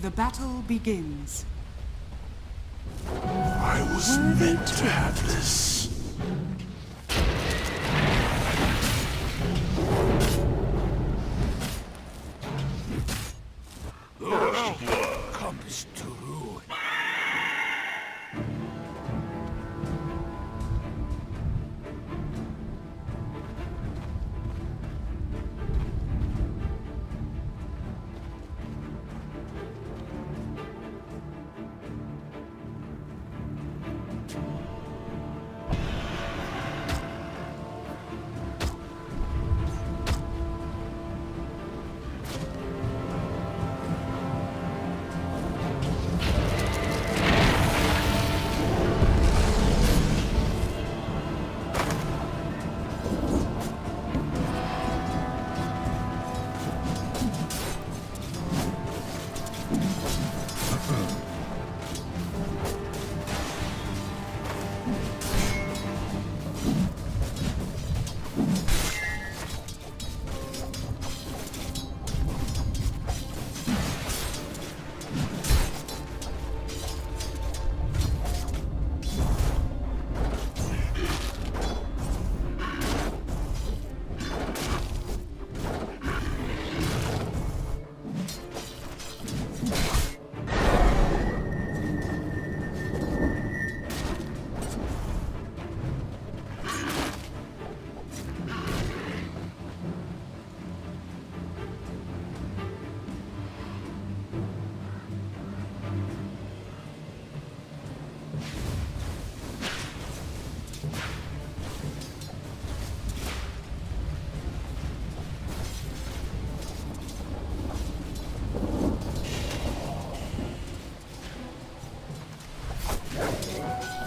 The battle begins. I was meant to have this. First blood comes to ruin.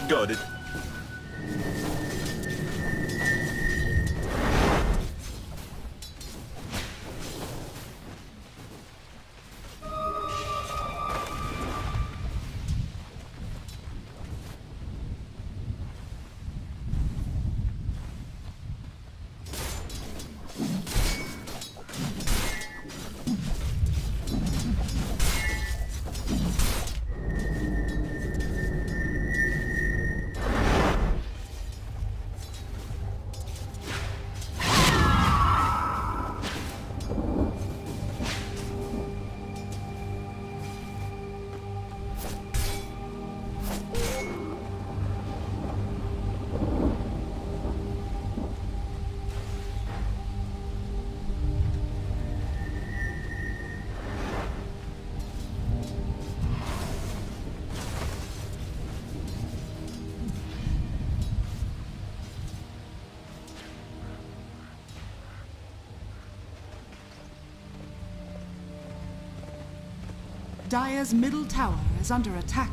Got it. Dire's middle tower is under attack.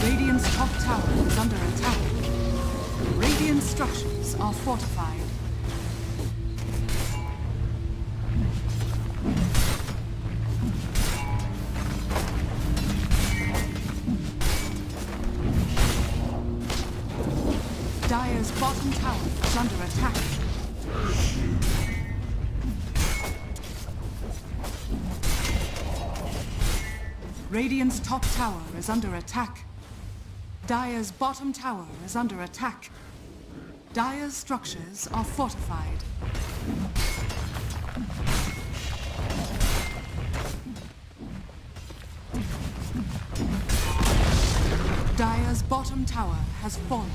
Radiant's top tower is under attack. Radiant structures are fortified. Dire's bottom tower is under attack. Radiant's top tower is under attack. Dire's bottom tower is under attack. Dire's structures are fortified. Dire's bottom tower has fallen.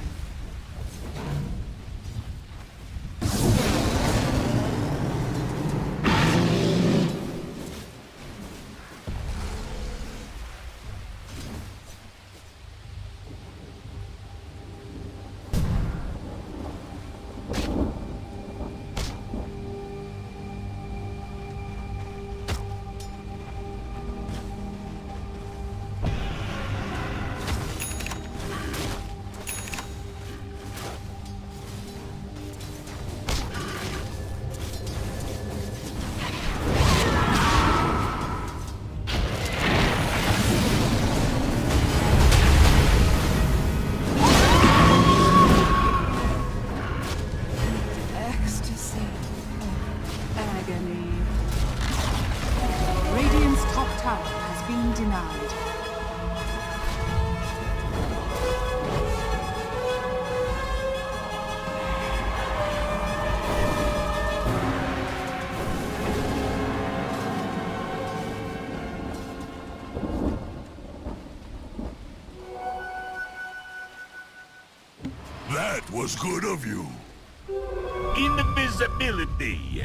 agony. Radiant's top tower has been denied. That was good of you. Invisibility.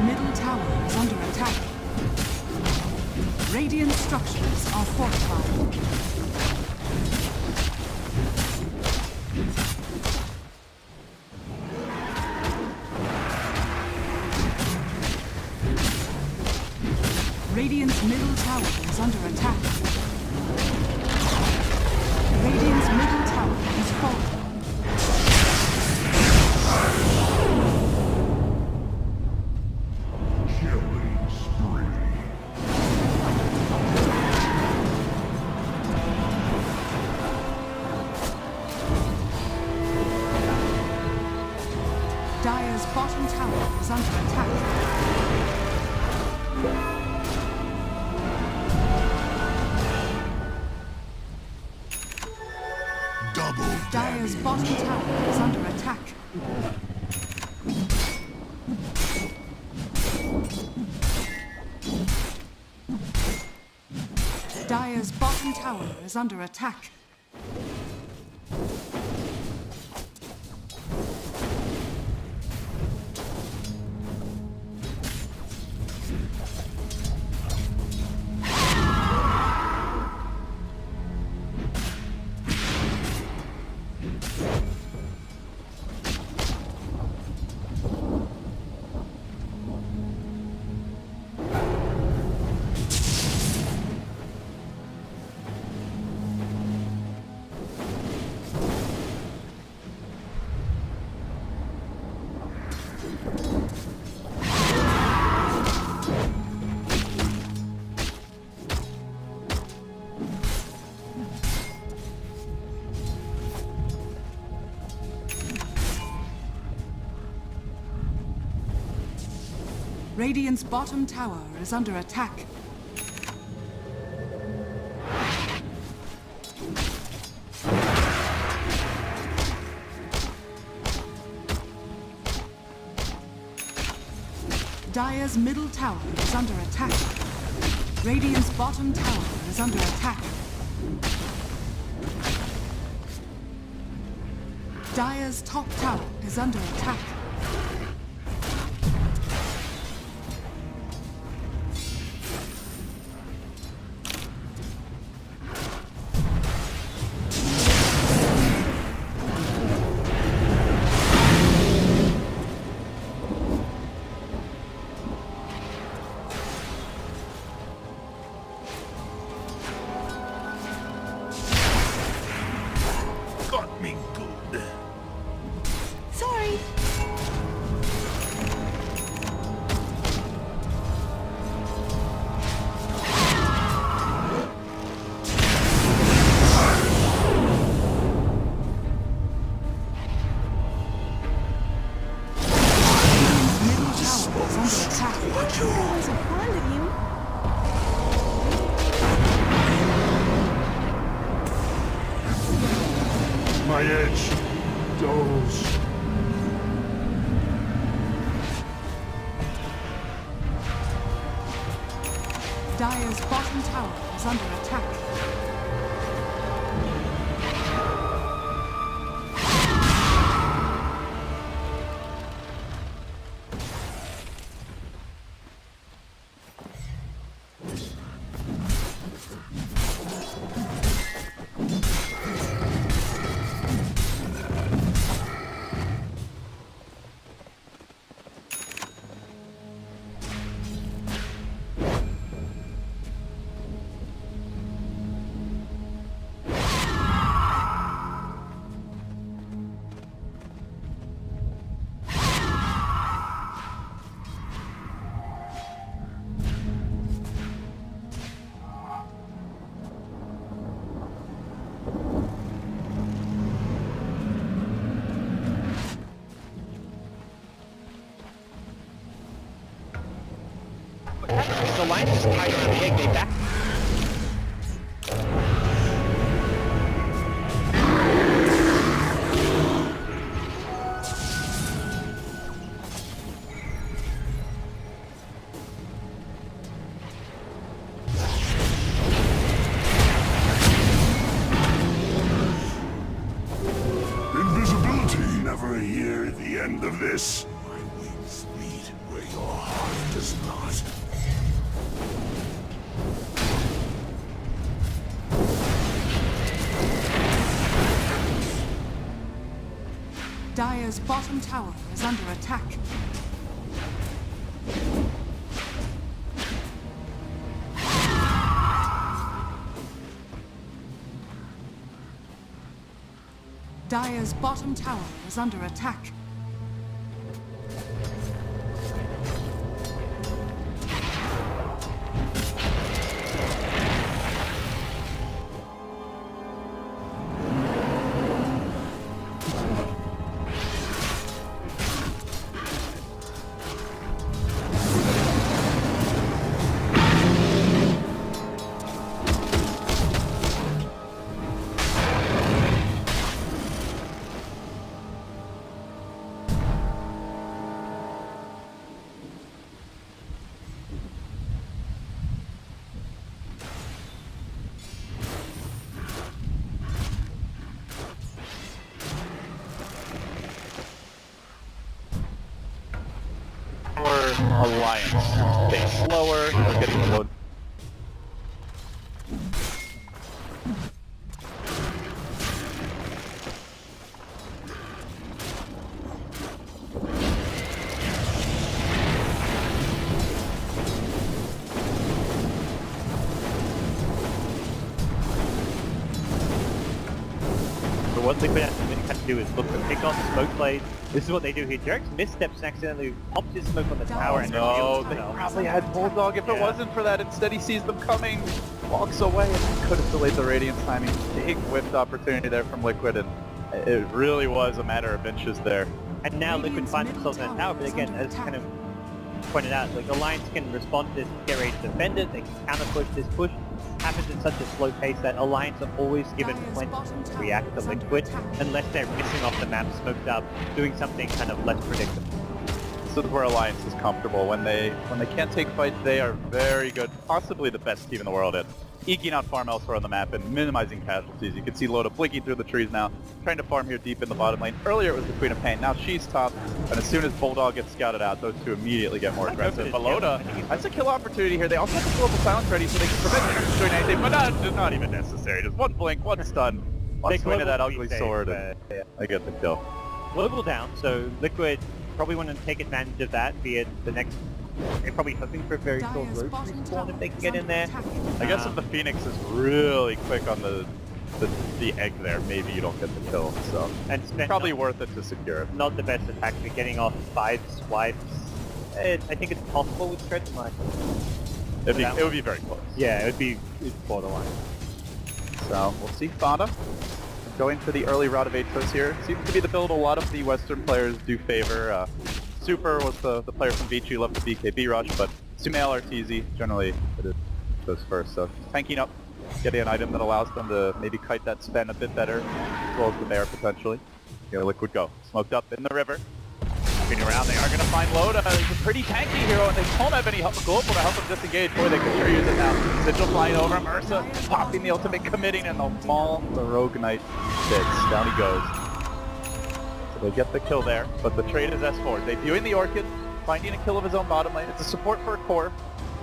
middle tower is under attack. Radiant structures are fortified. Radiant's middle tower is under attack. Radiant's middle tower is falling. Killing spree. Dire's bottom tower is under attack. Dire's bottom tower is under attack. Dire's bottom tower is under attack. Radiant's bottom tower is under attack. Dire's middle tower is under attack. Radiant's bottom tower is under attack. Dire's top tower is under attack. Got me good. Sorry. Middle tower is under attack. I was fond of you. My edge dulls. Dire's bottom tower is under attack. The line is tied around the egg they back. Invisibility. Never hear the end of this. My wings meet where your heart does not. Dire's bottom tower is under attack. Dire's bottom tower is under attack. Alliance. Stay slower, they're getting the load. So what Liquid has to do is look for pick on smoke blades. This is what they do here. Jarek's missteps and accidentally pops his smoke on the tower and No, reveals they himself. probably had Bulldog if it Yeah. wasn't for that. Instead he sees them coming, walks away, and could have delayed the Radiance timing. Big whiffed opportunity there from Liquid, and it really was a matter of inches there. And now Liquid Radiant's finds middle themselves in a tower tower, but is again, under as attack. kind of pointed out, like Alliance can respond to this, get ready to defend it, they can counter push. This push happens at such a slow pace that Alliance are always given Dire's plenty bottom to tower react to is under Liquid, attack. unless they're missing off the map, smoked up, doing something kind of less predictable. This is where Alliance is comfortable. When they can't take fights, they are very good, possibly the best team in the world at eking out farm elsewhere on the map and minimizing casualties. You can see Loda blinking through the trees now, trying to farm here deep in the bottom lane. Earlier it was the Queen of Pain, now she's top, and as soon as Bulldog gets scouted out, those two immediately get more aggressive. But Loda, that's a kill opportunity here. They also have the global silence ready so they can prevent him from doing anything, but not even necessary. Just one blink, one stun, one swing of that ugly sword, and they get the kill. Global down, so Liquid probably want to take advantage of that, be it the next... They're probably hoping for a very short Dire's road bottom respawn tower if they can is get in under there. attack. I guess if the Phoenix is really quick on the egg there, maybe you don't get the kill, so And spend probably worth it to secure it. not the best attack, but getting off 5 swipes. I think it's possible with Stretch Mine. It would be very close. Yeah, it's borderline. So we'll see Fada going for the early route of Atos here. Seems to be the build a lot of the Western players do favor. Super was the player from Vici, loved the BKB rush, but Sumail RTZ generally it goes first. So tanking up, getting an item that allows them to maybe kite that spend a bit better, as well as the Mare potentially. Liquid go. Smoked up in the river. Moving around, they are going to find Loda. He's a pretty tanky hero, and they don't have any global to help him disengage. Boy, they could sure use it now. Sigil flying over, Ursa popping the ultimate, committing, and they'll maul the Rogue Knight sits. Down he goes. So they get the kill there, but the trade is S4. Debuting the Orchid, finding a kill of his own bottom lane. It's a support for a core,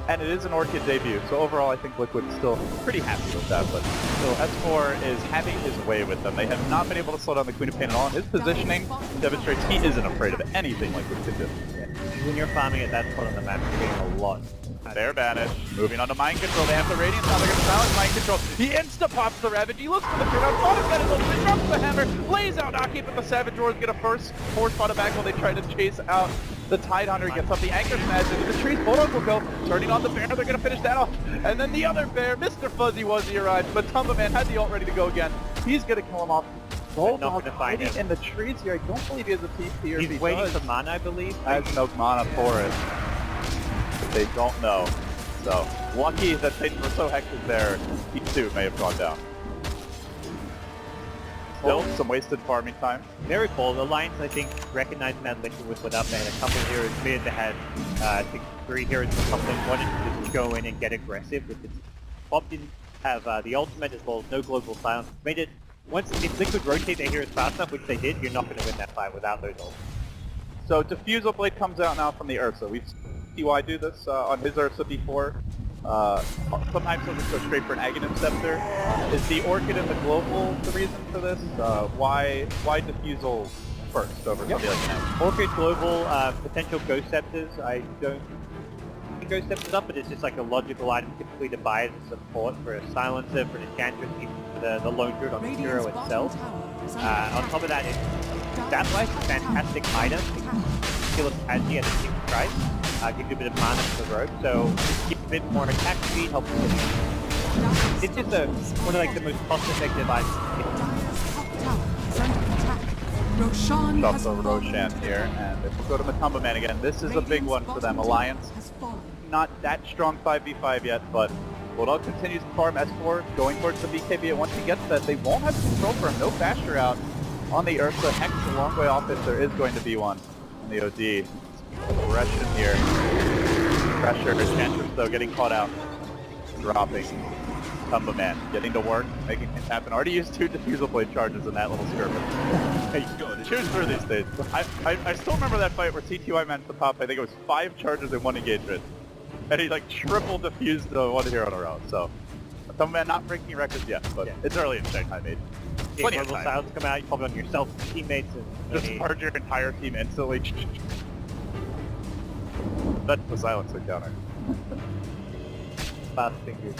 and it is an Orchid debut. So overall, I think Liquid's still pretty happy with that. But still, S4 is having his way with them. They have not been able to slow down the Queen of Pain at all. And his positioning demonstrates he isn't afraid of anything Liquid can do. When you're farming at that spot on the map, you're getting a lot. Fair banish. Moving on to Mind Control. They have the Radiance now. They're going to silence Mind Control. He insta-pops the Ravage. He looks for the turn out. Spot's got his ultimate. Drops the hammer. Lays out Aki, but the Savage Roars get a first force Spot back while they try to chase out the Tide Hunter. He gets up the Anchor Smash into the trees. Bulldog will go. Turning on the Bear. They're going to finish that off. And then the other Bear, Mr. Fuzzy Wuzzy arrives, but Tumba Man had the ult ready to go again. He's going to kill him off. Bulldog hiding in the trees here. I don't believe he has a TP or He's if he waiting does, for mana, I believe. has no mana for it. But they don't know. So, lucky that they were so hectic there, he too may have gone down. Still, some wasted farming time. Very cool. The Alliance, I think, recognizing that Liquid was without. They had a couple of heroes mid. They had, I think, 3 heroes in the top lane. Wanted to just go in and get aggressive. With its Bob didn't have the ultimate as well as no global silence. Made it, once if Liquid rotate their heroes fast enough, which they did, you're not going to win that fight without those ults. So, Diffusal Blade comes out now from the Ursa. We've TY do this on his Ursa before. Sometimes he'll just go straight for an Aghanim Scepter. Is the Orchid and the Global the reason for this? Why Diffusal first over something like that? Orchid, Global, potential Ghost Scepters. I don't think Ghost Scepters up, but it's just like a logical item typically to buy as a support for a Silencer, for an Enchantress, even the Lone Druid on the hero Radiant's itself. bottom tower is under On attack. top of that, stat-wise, it's a fantastic item. Kill a Pagi at a cheap price. Give you a bit of mana for the road, so give a bit more attack speed, help you. It's just one of like the most cost-effective items. Dire's top tower is under attack. Roshan Drops has over fallen. Roshan here, and if we go to Matumba Man again, this is a big one for them. Alliance, Has fallen. not that strong 5v5 yet, but Bulldog continues to farm S4, going towards the BKB, and once he gets that, they won't have control for him. No Basher out on the Ursa. Hex a long way off if there is going to be one on the OD. Aggression here. Pressure, Enchantress though getting caught out. Dropping. Tumba Man getting to work, making it happen. Already used 2 Diffusal Blade charges in that little skirmish. Hey, cheers for these days. I still remember that fight where TTY managed to pop, I think it was 5 charges in 1 engagement. And he like triple diffused one hero in a row, so. Tumba Man not breaking records yet, but it's early in Shanghai, mate. Plenty of time. Styles come out, you pop it on yourself, teammates, and Just charge your entire team instantly. That's the silence encounter. fast fingers.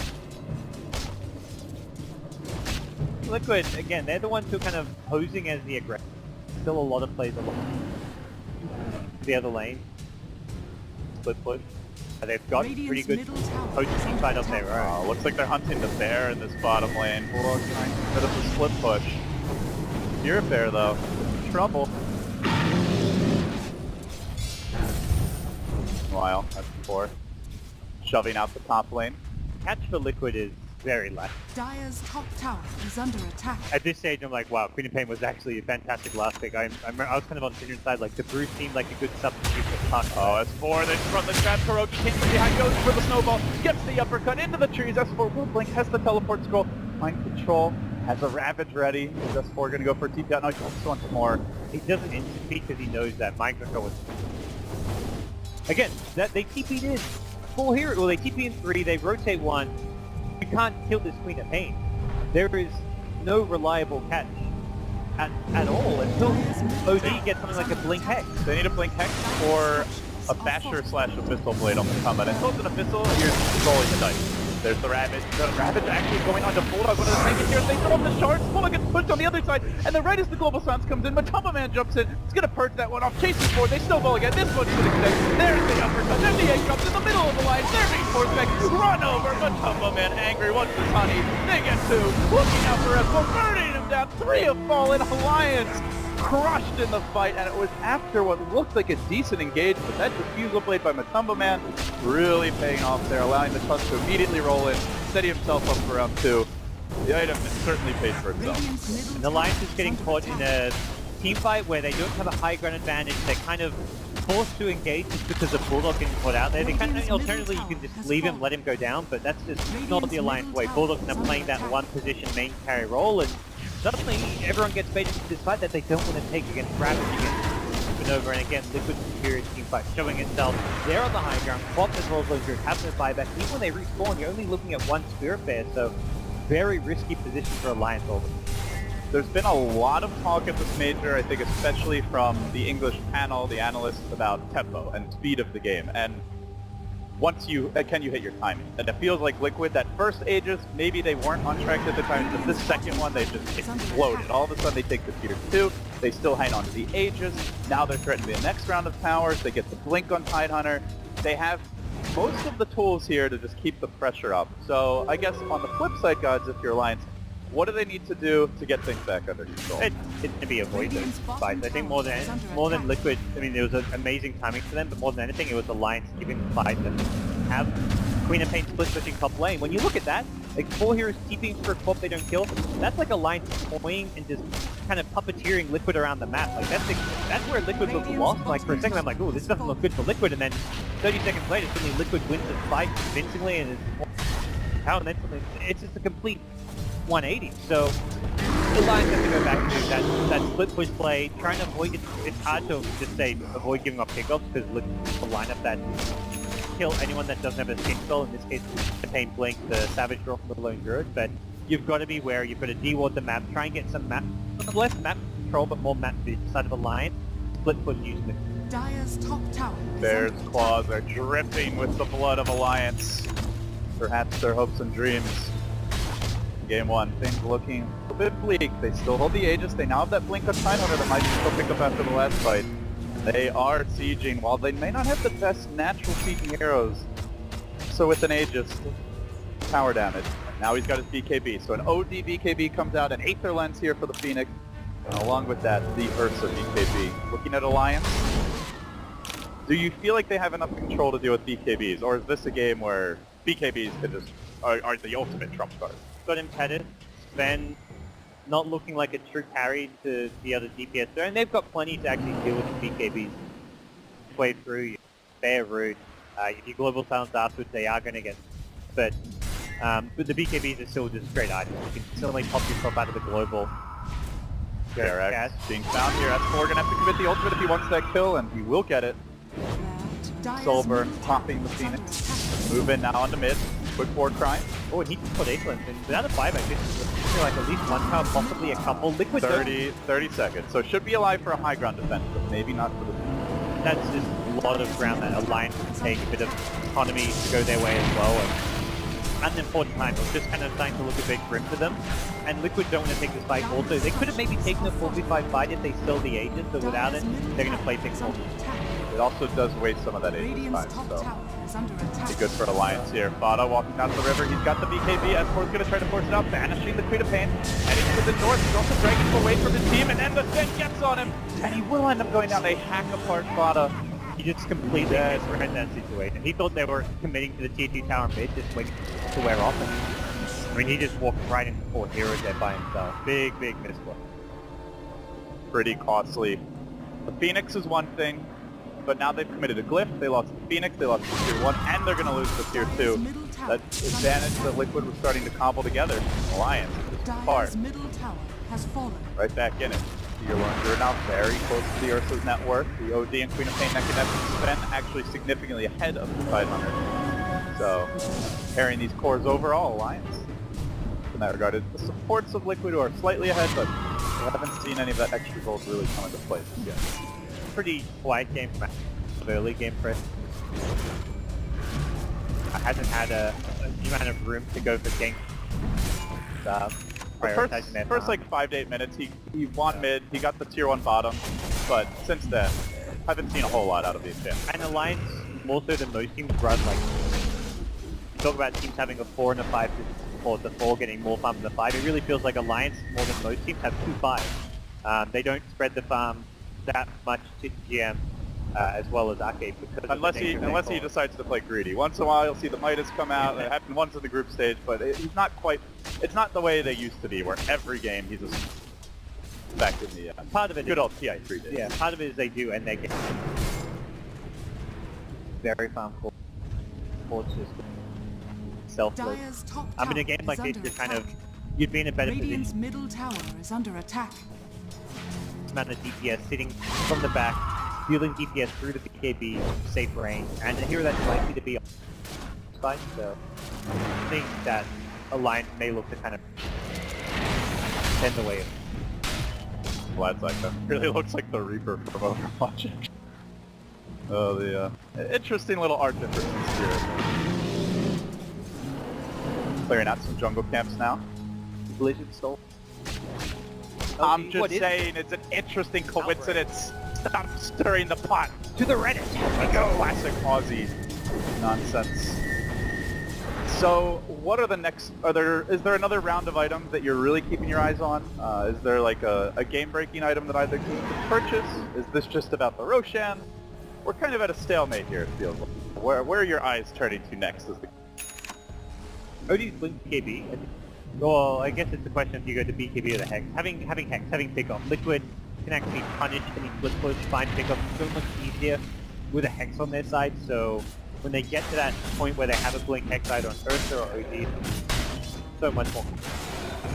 Liquid, again, they're the ones who are kind of posing as the aggressor. Still a lot of plays along the other lane. Split push. They've got pretty Radiant's good middle tower is potency under fight up attack. there, right? Looks like they're hunting the bear in this bottom lane. Bulldog trying to get us a split push. You're a bear though. Trouble. Meanwhile, that's before. Shoving out the top lane. Catch for Liquid is very light. Dire's top tower is under attack. At this stage, I'm like, wow, Queen of Pain was actually a fantastic last pick. I was kind of on Sinner's side, like, the Bruce seemed like a good substitute for Puck. Oh, S4, they front the trap. Kuroki can't get behind, goes for the snowball, gets the uppercut into the trees. S4 will blink, has the teleport scroll, mind control, has a Ravage ready. Is S4 going to go for a TP out? No, he just wants more. He doesn't instant speed because he knows that mind control was... Again, that they TP'd in 4 here, well, they TP in 3, they rotate 1. You can't kill this Queen of Pain. There is no reliable catch at all until OD gets something like a Blink Hex. They need a Blink Hex or a Basher slash Abyssal Blade on the combat. Until it's an Abyssal, you're rolling the dice. There's the Ravage. The Ravage actually going on to Bulldog. One of the seconds here. They throw up the shards. Bulldog gets pushed on the other side. And then right as the Global Silence comes in, Matumba Man jumps in. He's going to purge that one off. Chasing forward. They snowball again. This one's going to connect. There's the uppercut. Then the egg drops in the middle of the line. They're being forced back. Run over. Matumba Man angry. Wants his honey. They get 2. Looking out for S4. Burning him down. 3 have fallen. Alliance crushed in the fight, and it was after what looked like a decent engagement. That Diffusal Blade by Matumba Man really paying off there, allowing the Tusk to immediately roll in, steady himself up for round 2. The item certainly paid for itself. Radiant's middle And Alliance is tower getting under caught in attack. a team fight where they don't have a high ground advantage. They're kind of forced to engage just because the Bulldog getting put out there. They kind of, alternatively, you can just leave him, let him go down, but that's just not the Alliance way. Bulldog's now playing that one position main carry role, and suddenly everyone gets baited to this fight that they don't want to take against Ravage, against Nova, and again, Liquid's superior team fight showing itself. They're on the high ground, Quap as well as Lone having a buyback. Even when they respawn, you're only looking at 1 Spirit Bear, so very risky position for Alliance over. There's been a lot of talk at this major, I think especially from the English panel, the analysts, about tempo and speed of the game. And once can you hit your timing? And it feels like Liquid, that first Aegis, maybe they weren't on track at the time, but this second one, they just exploded. All of a sudden, they take the tier 2, they still hang on to the Aegis, now they're threatening the next round of towers, they get the Blink on Tidehunter. They have most of the tools here to just keep the pressure up. So I guess on the flip side, Gods, if you're Alliance, what do they need to do to get things back under control? It's to be avoid those fights. I think more than Liquid, I mean, there was an amazing timing for them, but more than anything, it was Alliance giving the fight and have Queen of Pain split switching top lane. When you look at that, like 4 heroes TPing for a Quap they don't kill, that's like Alliance toying and just kind of puppeteering Liquid around the map. Like that's where Liquid looked lost. Like for a second I'm like, ooh, this doesn't look good for Liquid, and then 30 seconds later suddenly Liquid wins the fight convincingly, and and then suddenly it's just a complete 180. So the Lions have to go back to that split push play, trying to avoid it. It's hard to just say avoid giving up kickoffs because look the lineup that kill anyone that doesn't have a escape spell. In this case, Pain Blink, the Savage Draw from the Lone Druid, but you've got to be wary. You've got to deward the map, try and get some map, less map control, but more map vision. Side of a line, split foot using it. Dire's top tower is Bear's under claws are dripping with the blood of Alliance. Perhaps their hopes and dreams. Game 1, things looking a bit bleak. They still hold the Aegis. They now have that Blink of Tidehunter that might still pick up after the last fight. They are sieging. While they may not have the best natural speaking heroes, so with an Aegis, power damage. Now he's got his BKB. So an OD BKB comes out, an Aether Lens here for the Phoenix. And along with that, the Ursa BKB. Looking at Alliance, do you feel like they have enough control to deal with BKBs? Or is this a game where BKBs can just are the ultimate trump card? Got him petted. Sven not looking like a true carry to the other DPS there, and they've got plenty to actually deal with the BKBs. Way through, you Bear Rude. If you global silence afterwards, they are going to get... But the BKBs are still just great items. You can certainly pop yourself out of the global. Derek being found here. S4 gonna have to commit the ultimate if he wants that kill, and he will get it. Dire's Soulburn middle popping tower the is Phoenix. under attack. Move in now onto mid. Quick forward crime. Oh, and he just put Aether Lens in. Without a 5, I guess it's like at least one tower, possibly a couple. Liquid 30 seconds. So should be alive for a high ground defense, but maybe not for the... That's just a lot of ground that Alliance can take, a bit of economy to go their way as well. And at an important time, it was just kind of starting to look a bit grim for them. And Liquid don't want to take this fight also. They could have maybe taken a 4v5 fight if they stole the Aegis, but without it, they're going to play things more. It also does waste some of that Aegis time, Radiant's top so... tower is under attack. Be good for Alliance here. Fada walking down to the river. He's got the BKB. S4's going to try to force it out, banishing the Queen of Pain. Heading to the north. He's also dragging away from his team, and then the Zen gets on him. And he will end up going down. They hack apart Fada. He just completely misread that situation. He thought they were committing to the tier 2 tower mid, just waiting to wear off. And, I mean, he just walked right into 4 heroes there by himself. Big misplay. Pretty costly. The Phoenix is one thing, but now they've committed a Glyph. They lost the Phoenix, they lost the tier 1, and they're going to lose the tier 2. That advantage that Liquid was starting to cobble together. Alliance is far. Dire's middle tower has fallen. Right back in it. Your Lone Druid now very close to the Ursa's net worth. The OD and Queen of Pain neck and neck with Sven actually significantly ahead of the 500. So, carrying these cores overall, Alliance. In that regard, the supports of Liquid are slightly ahead, but we haven't seen any of that extra gold really come into play just yet. Pretty quiet game from early game press. Hasn't had a amount of room to go for gank. The first like 5 to 8 minutes, he won mid, he got the tier 1 bottom, but since then, haven't seen a whole lot out of these champs. And Alliance, more so than most teams, run like... Talk about teams having a 4 and a 5 to support the 4, getting more farm than the 5. It really feels like Alliance, more than most teams, have 2 5s. They don't spread the farm that much to GM as well as Arcade, because unless he decides to play greedy. Once in a while you'll see the Midas come out. It happened once in the group stage, but he's not quite... It's not the way they used to be, where every game he's just back in the part of it good old TI3 days. Yeah, part of it is they do, and they get very farm forward system. Selfless. Dire's top I mean, a tower game like is this, under you're kind of... attack. You'd be in a better Radiant's position. middle tower is under attack. Amount of DPS sitting from the back, dealing DPS through the BKB, safe range, and a hero that's likely to be on side, so I think that Alliance may look to kind of send the way. Vlad's like that. Really looks like the Reaper from Overwatch. Oh, the interesting little art difference in spirit. Clearing out some jungle camps now. Blizzard stole. I'm just saying, it's an interesting coincidence. Stop stirring the pot. To the Reddit! Let's go! Classic Aussie nonsense. So, what are the next... Is there another round of items that you're really keeping your eyes on? Is there like a game-breaking item that either you can purchase? Is this just about the Roshan? We're kind of at a stalemate here, it feels like. Where are your eyes turning to next? OD's Blink BKB. Well, I guess it's the question if you go to BKB or the Hex. Having Hex, having Pickoff. Liquid can actually punish any split push, find Pickoff so much easier with a Hex on their side, so when they get to that point where they have a Blink Hex either on Ursa or OD, so much more.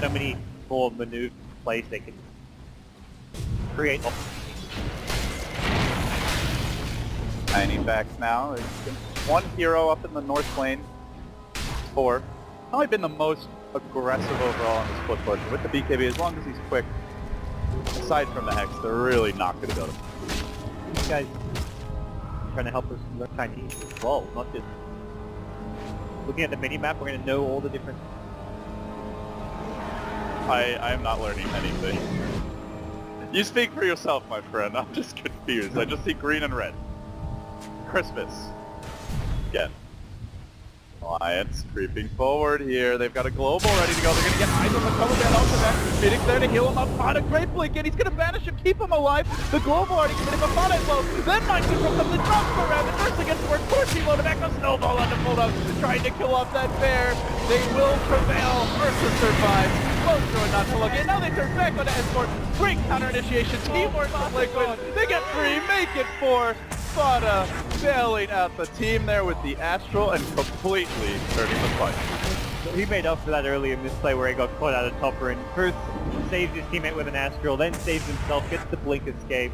So many more maneuver plays they can create. Tiny backs now. There's been one hero up in the north lane. 4. Probably been the most aggressive overall in the split portion. With the BKB, as long as he's quick, aside from the Hex, they're really not going to go to him. These guys trying to help us learn Chinese as well, not just looking at the mini-map. We're going to know all the different... I am not learning anything. You speak for yourself, my friend. I'm just confused. I just see green and red. Christmas. Again. Alliance creeping forward here. They've got a global ready to go. They're going to get eyes on the cover band ultimate. Phoenix there to heal him up. On a great blink, and he's going to banish him, keep him alive. The global already committed, but Fana is low. Then mind control comes and drops for Rabbit. First against the word. Poor T-Low to back a snowball on the pull-up. Trying to kill off that bear. They will prevail. Ursa survives. Both throwing not to look in. Now they turn back on the escort. Great counter initiation. Teamwork from Liquid. They get 3, make it 4. Fana bailing out the team there with the Astral and completely turning the fight. He made up for that earlier in this play where he got caught out of topper and first saves his teammate with an Astral, then saves himself, gets the blink escape.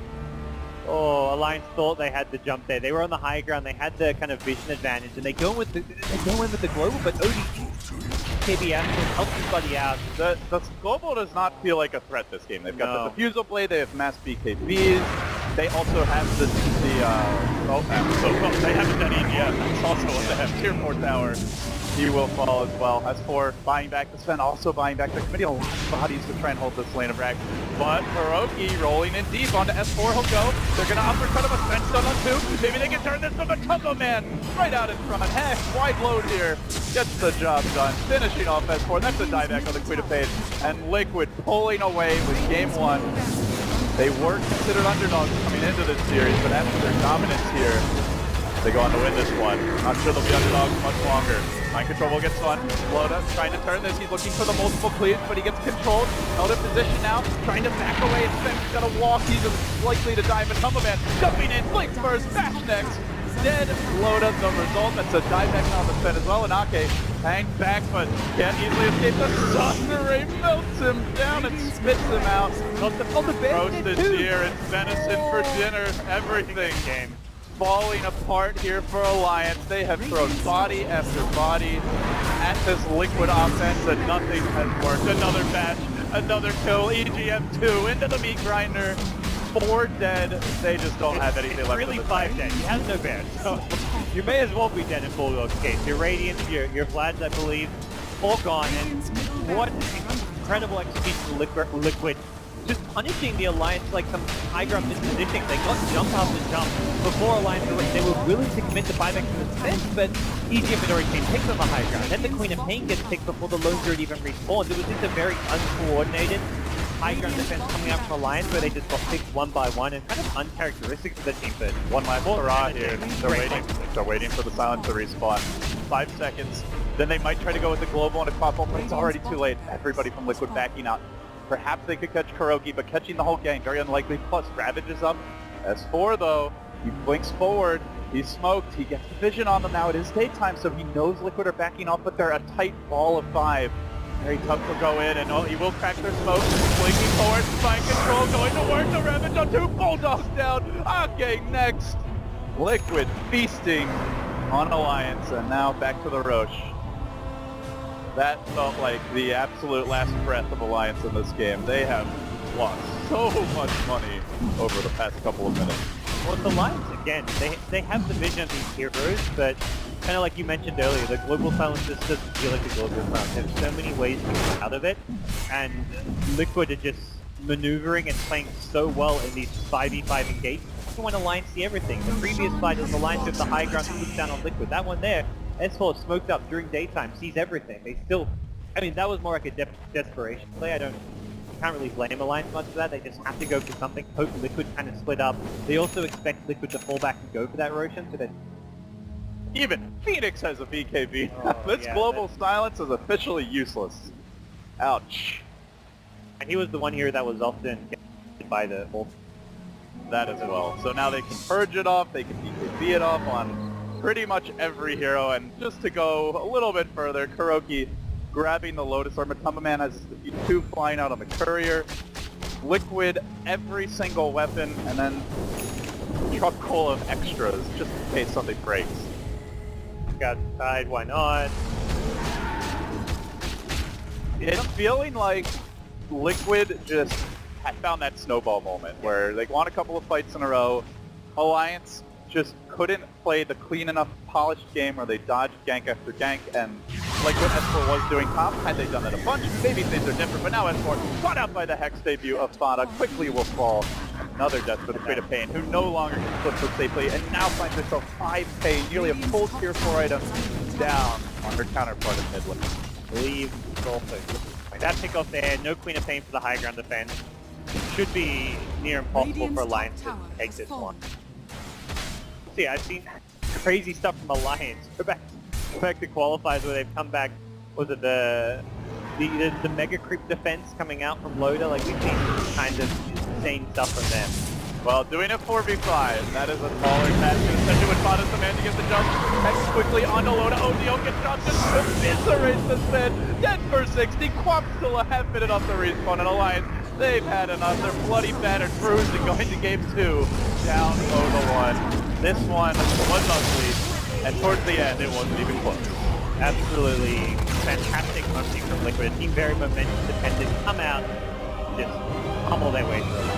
Oh, Alliance thought they had the jump there. They were on the high ground, they had the kind of vision advantage, and they go in with the global, but KB Astral helps his buddy out. The global does not feel like a threat this game. They've got the defusal blade, they have mass BKBs. They also have they haven't done EGF. That's also what they have. Tier 4 tower. He will fall as well. S4 buying back the Sven, also buying back the committee. A lot of bodies to try and hold this lane of Rack. But Hiroki rolling in deep onto S4. He'll go. They're going to uppercut him. A Sven stun on 2. Maybe they can turn this from a Tumbo Man right out in front. Heck, wide load here. Gets the job done. Finishing off S4. That's a dieback on the Liquipedia. And Liquid pulling away with game 1. They were considered underdogs coming into this series, but after their dominance here, they go on to win this one. Not sure they'll be underdogs much longer. Mind control will get spun. Loda trying to turn this. He's looking for the multiple cleaves, but he gets controlled. Held in position now, trying to back away. He's got to walk. He's likely to die. But Tumble-Man jumping in. Blink first, bash next. Dead. Loda, the result. That's a dive back on the Sven as well. And Ake hangs back, but can't easily escape. The Thunder Ray melts him down and spits him out. Roasted deer and venison for dinner. Everything game falling apart here for Alliance. They have thrown body after body at this Liquid offense and nothing has worked. Another bash, another kill, EGM2 into the meat grinder. 4 dead. They just don't have anything left. Really 5 dead. He has no bear. So you may as well be dead in Bulldog's case. Your Radiance, your Vlads, I believe, all gone. And what incredible execution Liquid. Just punishing the Alliance like some high ground mispositioning. They got jump out the jump before Alliance. They were willing to commit to buyback to the Sven, but EGM had already been picked on the high ground. Then the Queen of Pain gets picked before the Lone Druid even respawns. It was just a very uncoordinated high ground defense coming out from Alliance where they just got picked one by one and kind of uncharacteristic of the team. But one last hurrah here. They're waiting for the silence to respawn. 5 seconds. Then they might try to go with the global and a quad bomb, but it's already too late. Everybody from Liquid backing out. Perhaps they could catch Kurogi, but catching the whole gang, very unlikely. Plus, Ravage is up. S4, though, he blinks forward. He's smoked. He gets the vision on them now. It is daytime, so he knows Liquid are backing off, but they're a tight ball of 5. Very tough to go in, and he will crack their smoke. Blinking forward, mind control, going to work. The Ravage on 2. Bulldogs down. Ake next. Liquid feasting on Alliance, and now back to the Roche. That felt like the absolute last breath of Alliance in this game. They have lost so much money over the past couple of minutes. Well, the Alliance, again, they have the vision of these heroes, but kind of like you mentioned earlier, the global silence just doesn't feel like a global silence. There's so many ways to get out of it, and Liquid are just maneuvering and playing so well in these 5v5 engagements. You want Alliance see everything. The previous fight was Alliance with the high ground to push down on Liquid. That one there, S4 smoked up during daytime, sees everything. They still, I mean, that was more like a desperation play. Can't really blame Alliance much for that. They just have to go for something. Hope Liquid kind of split up. They also expect Liquid to fall back and go for that Roshan, so that even Phoenix has a BKB. Oh, this yeah, global silence is officially useless. Ouch. and he was the one here that was often get by the ult. That as well. So now they can purge it off, they can BKB it off on pretty much every hero, and just to go a little bit further, Kuroki grabbing the Lotus Orb. Tumble-Man has 2 flying out on the Courier. Liquid every single weapon, and then truck full of extras just in case something breaks. Got tied, why not? It's feeling like Liquid just had found that snowball moment where they won a couple of fights in a row. Alliance just couldn't play the clean enough polished game where they dodged gank after gank, and like what S4 was doing top, had they done that a bunch, maybe things are different, but now S4, caught out by the Hex debut of Fada, quickly will fall. Another death for the Creed of Pain, who no longer can flip so safely, and now finds herself 5 Pain, nearly a full tier 4 item down on her counterpart of mid lane. Leave also. That pick off there, no Queen of Pain for the high ground defense. Should be near impossible Radiant's for top Alliance to tower take has this fallen. one. See, I've seen crazy stuff from Alliance. Go back to qualifiers where they've come back. Was it the mega creep defense coming out from Loda? Like we've seen kind of insane stuff from them. Well, doing a 4v5, that is a taller task, especially when Fada's demanding of the jump. Hex quickly onto Loda. ODO gets dropped, just eviscerates the Spin. Dead for 60, Quap still a half minute off the respawn, and Alliance, they've had enough. They're bloody battered, bruised, and going to game 2, down 0-1. This one was ugly, and towards the end, it wasn't even close. Absolutely fantastic hunting from Liquid. A team very momentum dependent, come out, just pummel their way through.